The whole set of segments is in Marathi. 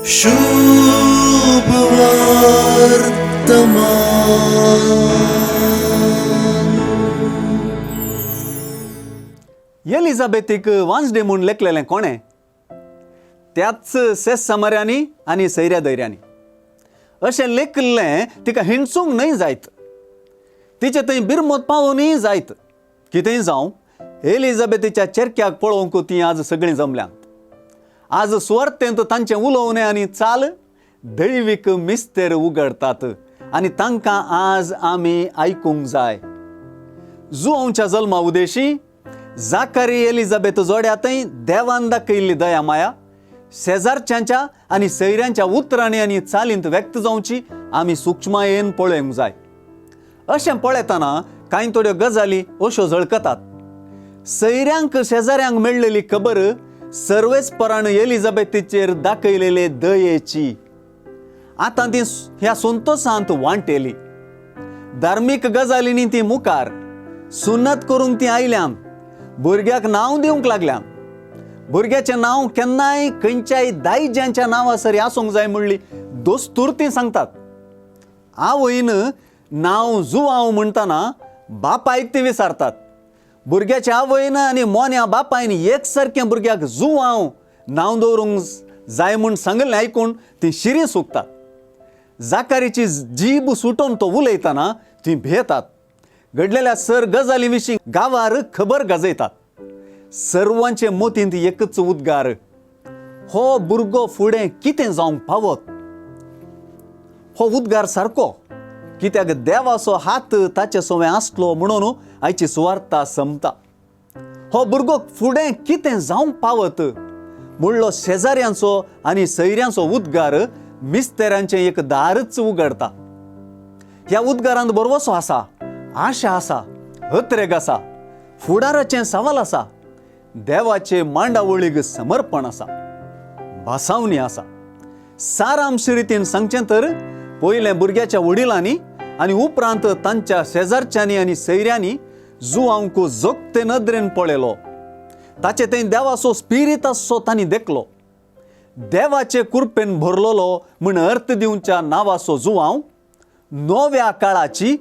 शुभ वर्तमान. एलिझाबेथीक वांसडे म्हूण लेखलेलें कोणें? त्याच सेस समाऱ्यांनी आनी सैऱ्या दैऱ्यांनी. अशें लेखिल्लें तिका हिणसूंक न्हय जायत. तिचे थंय बिरमोत पावोनय जायत. कितेंय जावं, एलिझाबेथीच्या चेरक्याक पळोवंक ती आज सगळीं जमल्यांत. आज सुवार्थेंत तांचें उलोवणें आनी चाल दैवीक मिस्तेर उगडटात आनी तांकां आज आमी आयकूंक जाय. जुआंवच्या जल्मा उदेशी जाकारी एलिझाबेथ जोड्यातय देवान दाखयल्ली दया माया शेजारच्यांच्या आनी सैऱ्यांच्या उतरांनी आनी चालींत व्यक्त जावची आमी सूक्ष्मायेन पळोवंक जाय. अशें पळयतना कांय थोड्यो गजाली अश्यो झळकतात. सैऱ्यांक शेजाऱ्यांक मेळिल्ली खबर सर्वेस्परान एलिझाबेथीचेर दाखयलेले दयेची. आतां ती ह्या संतोशांत वांटेली. धार्मीक गजालींनी ती मुखार. सुन्नत करूंक ती आयल्यान. भुरग्याक नांव दिवंक लागल्यान. भुरग्याचें नांव केन्नाय खंयच्याय दायजांच्या नांवा सरी आसूंक जाय म्हणली दोस्तूर ती सांगतात. आवयन नांव जुआंव म्हणटना बापायक ती विचारतात. भुरग्याच्या आवयन आनी मोन्या बापायन एकसारकें भुरग्याक जुआंव नांव दवरूंक जाय म्हूण सांगलें आयकून ती शिरी सुकतात. जाकारीची जीब सुटोवन तो उलयतना ती भेतात. घडलेल्या सर गजाली विशीं गांवार खबर गाजयतात. सर्वांचे मोतींत एकच उद्गार, हो भुरगो फुडें कितें जावंक पावत. हो उद्गार सारको, कित्याक देवाचो हात ताचे सवें आसलो म्हणून आयची सुवार्ता संपता. हो भुरगो फुडें कितें जावंक पावत म्हणलो शेजाऱ्यांचो आनी सैऱ्यांचो उद्गार मिस्तेरांचें एक दारच उगडटा. ह्या उद्गारांत बरवसो आसा, आशा आसा, हत्रेग आसा, फुडाराचें सवाल आसा, देवाचे मांडावळीक समर्पण आसा, भासावणी आसा. सारांश रितीन सांगचें तर पयलें भुरग्याच्या वडिलांनी आनी उपरांत तांच्या शेजारच्यांनी आनी सैऱ्यांनी जुआंवक जोगते नदरेन पळयलो. ताचे थंय देवाचो स्पिरीत आसचो तांणी देखलो. देवाचे कृपेन भरलोलो म्हूण अर्थ दिवच्या नांवाचो जुआंव नव्या काळाची,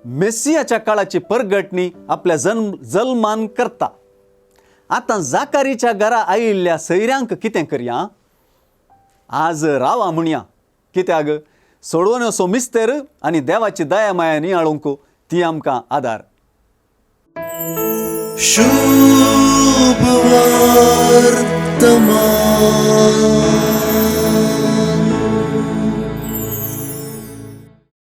मेसियाच्या काळाची परगटणी आपल्या जल्मान करता. आतां जाकारीच्या घरा आयिल्ल्या सैऱ्यांक कितें करया? आज रावा म्हणया, कित्याक सोडवून असो मिस्तेर आनी देवाची दया माया नियाळूंक ती आमकां आदार. शुभ वर्तमान.